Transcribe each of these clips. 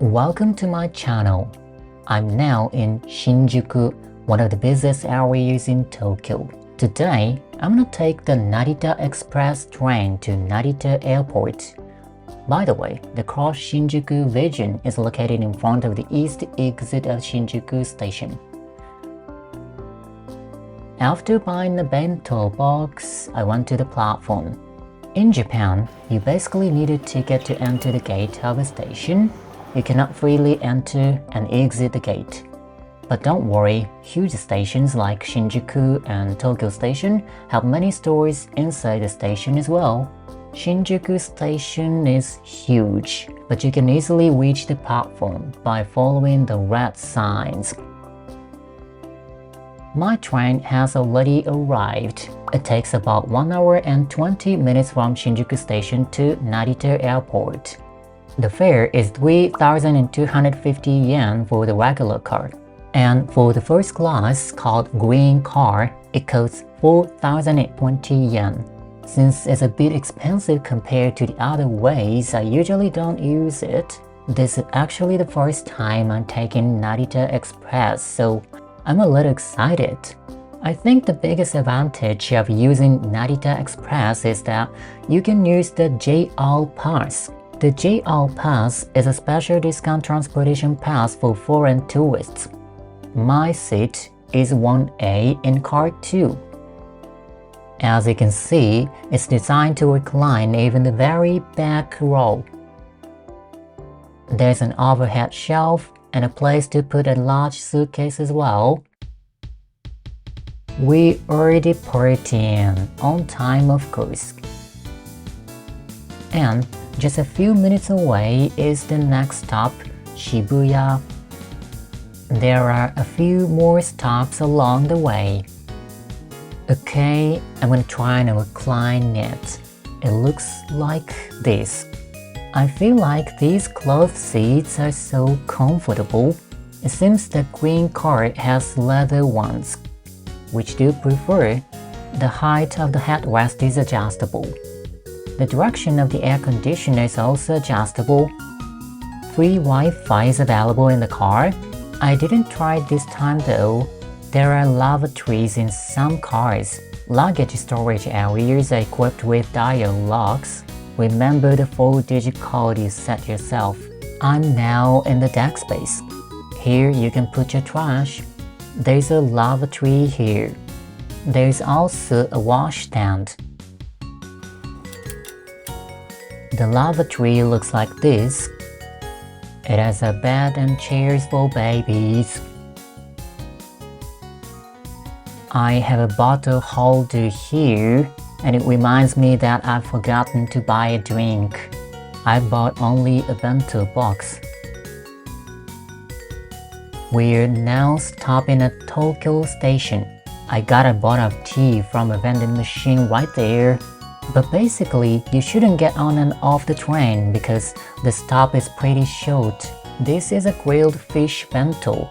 Welcome to my channel. I'm now in Shinjuku, one of the busiest areas in Tokyo. Today, I'm gonna take the Narita Express train to Narita Airport. By the way, the Cross Shinjuku Vision is located in front of the east exit of Shinjuku Station. After buying the bento box, I went to the platform. In Japan, you basically need a ticket to enter the gate of a station. You cannot freely enter and exit the gate. But don't worry, huge stations like Shinjuku and Tokyo Station have many stores inside the station as well. Shinjuku Station is huge, but you can easily reach the platform by following the red signs. My train has already arrived. It takes about 1 hour and 20 minutes from Shinjuku Station to Narita Airport. The fare is 3,250 yen for the regular car. And for the first class, called Green Car, it costs 4,020 yen. Since it's a bit expensive compared to the other ways, I usually don't use it. This is actually the first time I'm taking Narita Express, so I'm a little excited. I think the biggest advantage of using Narita Express is that you can use the JR Pass. The JR Pass is a special discount transportation pass for foreign tourists. My seat is 1A in car 2. As you can see, it's designed to recline even the very back row. There's an overhead shelf and a place to put a large suitcase as well. We are departing on time, of course. And just a few minutes away is the next stop, Shibuya. There are a few more stops along the way. Okay, I'm gonna try and recline it. It looks like this. I feel like these cloth seats are so comfortable. It seems the green car has leather ones. Which do you prefer? The height of the headrest is adjustable. The direction of the air conditioner is also adjustable. Free Wi-Fi is available in the car. I didn't try it this time though. There are lavatories in some cars. Luggage storage areas are equipped with dial locks. Remember the 4-digit code you set yourself. I'm now in the deck space. Here you can put your trash. There's a lavatory here. There's also a washstand. The lavatory looks like this. It has a bed and chairs for babies. I have a bottle holder here, and it reminds me that I've forgotten to buy a drink. I bought only a bento box. We're now stopping at Tokyo Station. I got a bottle of tea from a vending machine right there. But basically, you shouldn't get on and off the train because the stop is pretty short. This is a grilled fish bento.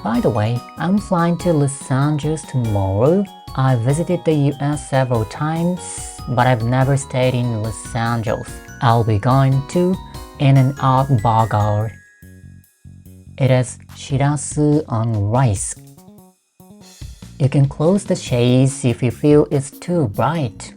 By the way, I'm flying to Los Angeles tomorrow. I visited the US several times, but I've never stayed in Los Angeles. I'll be going to In-N-Out Burger. It has shirasu on rice. You can close the shades if you feel it's too bright.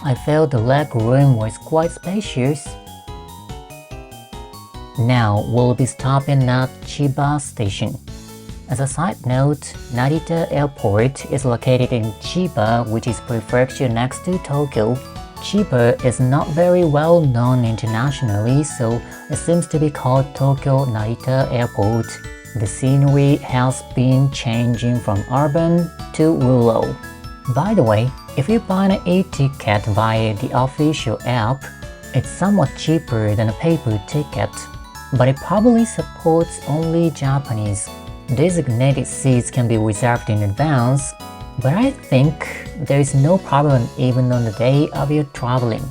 I felt the leg room was quite spacious. Now we'll be stopping at Chiba Station. As a side note, Narita Airport is located in Chiba, which is prefecture next to Tokyo. Chiba is not very well known internationally, so it seems to be called Tokyo Narita Airport. The scenery has been changing from urban to rural. By the way, if you buy an e-ticket via the official app, it's somewhat cheaper than a paper ticket, but it probably supports only Japanese. Designated seats can be reserved in advance, but I think there is no problem even on the day of your traveling.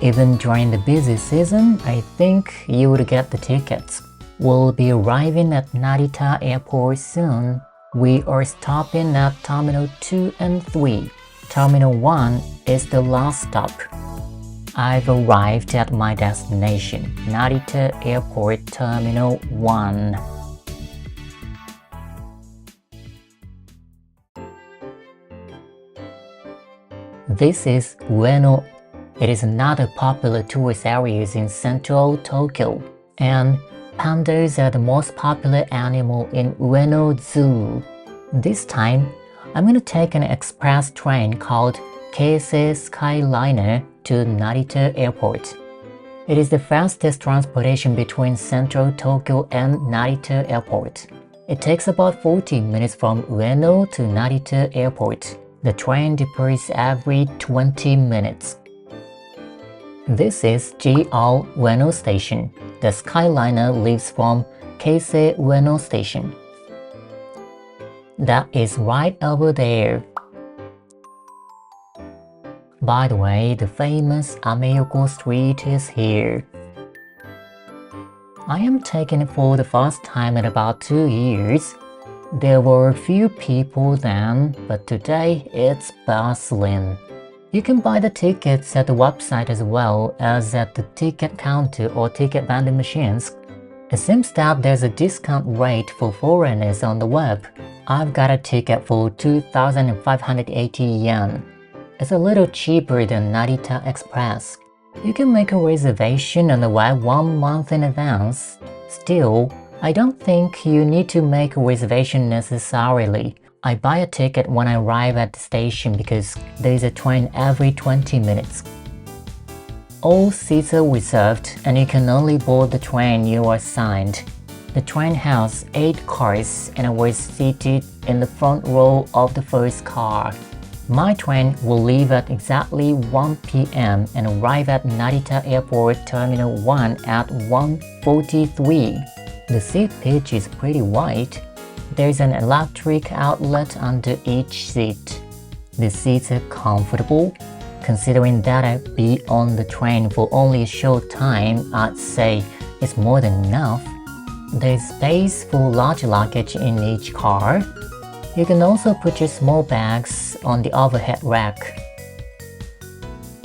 Even during the busy season, I think you would get the tickets. We'll be arriving at Narita Airport soon. We are stopping at Terminal 2 and 3. Terminal 1 is the last stop. I've arrived at my destination, Narita Airport Terminal 1. This is Ueno. It is another popular tourist area in central Tokyo, and pandas are the most popular animal in Ueno Zoo. This time, I'm going to take an express train called Keisei Skyliner to Narita Airport. It is the fastest transportation between central Tokyo and Narita Airport. It takes about 40 minutes from Ueno to Narita Airport. The train departs every 20 minutes. This is GR Ueno Station. The Skyliner leaves from Keisei Ueno Station. That is right over there. By the way, the famous Ameyoko Street is here. I am taking it for the first time in about 2 years. There were a few people then, but today it's bustling. You can buy the tickets at the website as well as at the ticket counter or ticket vending machines. It seems that there's a discount rate for foreigners on the web. I've got a ticket for 2,580 yen. It's a little cheaper than Narita Express. You can make a reservation on the web 1 month in advance. Still, I don't think you need to make a reservation necessarily. I buy a ticket when I arrive at the station because there is a train every 20 minutes. All seats are reserved and you can only board the train you are assigned. The train has 8 cars and I was seated in the front row of the first car. My train will leave at exactly 1 p.m. and arrive at Narita Airport Terminal 1 at 1:43. The seat pitch is pretty wide. There's an electric outlet under each seat. The seats are comfortable. Considering that I'd be on the train for only a short time, I'd say it's more than enough. There's space for large luggage in each car. You can also put your small bags on the overhead rack.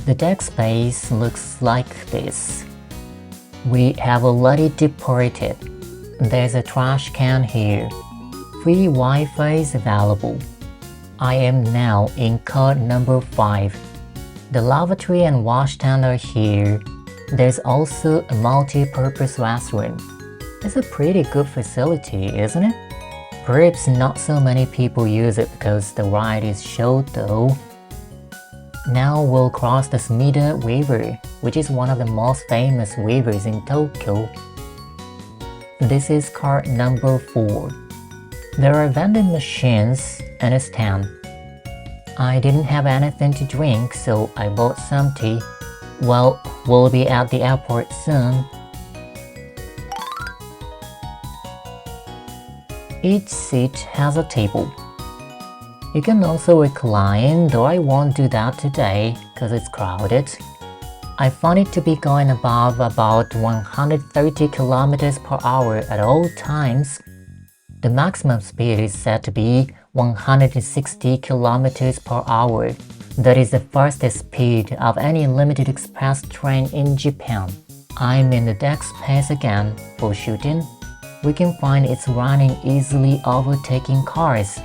The deck space looks like this. We have already departed. There's a trash can here. Free Wi-Fi is available. I am now in car number 5. The lavatory and washstand are here. There's also a multi-purpose restroom. It's a pretty good facility, isn't it? Perhaps not so many people use it because the ride is short though. Now we'll cross the Sumida River, which is one of the most famous rivers in Tokyo. This is car number 4. There are vending machines and a stand. I didn't have anything to drink, so I bought some tea. Well, we'll be at the airport soon. Each seat has a table. You can also recline, though I won't do that today because it's crowded. I found it to be going above about 130 km per hour at all times. The maximum speed is said to be 160 km per hour. That is the fastest speed of any limited express train in Japan. I'm in the deck space again for shooting. We can find it's running easily overtaking cars.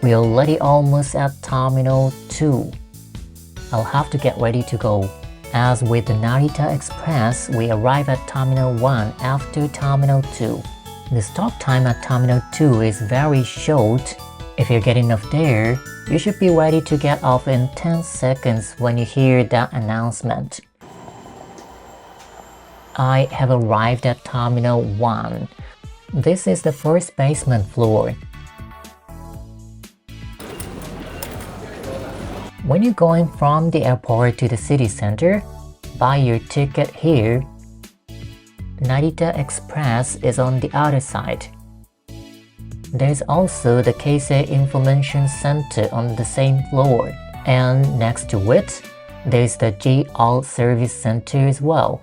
We're already almost at Terminal 2. I'll have to get ready to go. As with the Narita Express, we arrive at Terminal 1 after Terminal 2. The stop time at Terminal 2 is very short. If you're getting off there, you should be ready to get off in 10 seconds when you hear that announcement. I have arrived at Terminal 1. This is the first basement floor. When you're going from the airport to the city center, buy your ticket here. Narita Express is on the other side. There's also the Keisei Information Center on the same floor, and next to it, there's the GR Service Center as well.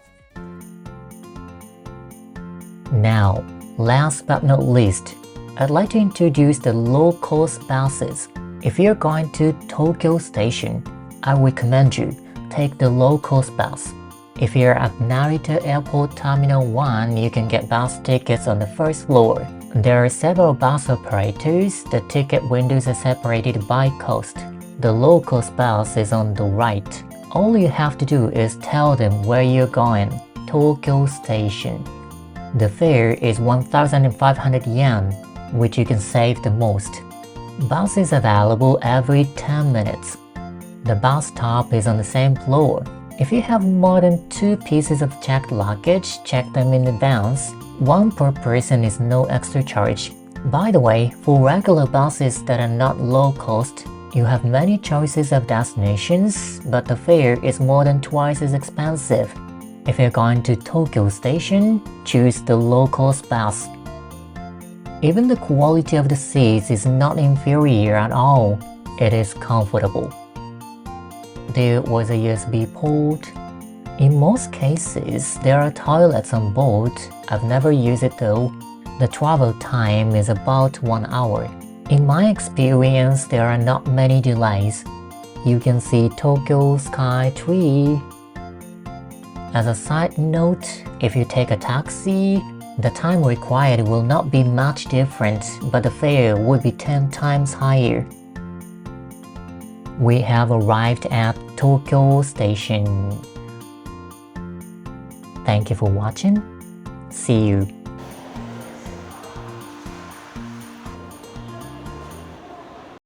Now, last but not least, I'd like to introduce the low-cost buses. If you're going to Tokyo Station, I recommend you take the low-cost bus. If you're at Narita Airport Terminal 1, you can get bus tickets on the first floor. There are several bus operators. The ticket windows are separated by cost. The low-cost bus is on the right. All you have to do is tell them where you're going, Tokyo Station. The fare is 1,500 yen, which you can save the most. Bus is available every 10 minutes. The bus stop is on the same floor. If you have more than 2 pieces of checked luggage, check them in advance. 1 per person is no extra charge. By the way, for regular buses that are not low cost, you have many choices of destinations, but the fare is more than twice as expensive. If you're going to Tokyo Station, choose the low-cost bus. Even the quality of the seats is not inferior at all. It is comfortable. There was a USB port. In most cases, there are toilets on board. I've never used it though. The travel time is about 1 hour. In my experience, there are not many delays. You can see Tokyo Sky Tree. As a side note, if you take a taxi, the time required will not be much different, but the fare would be 10 times higher. We have arrived at Tokyo Station. Thank you for watching. See you.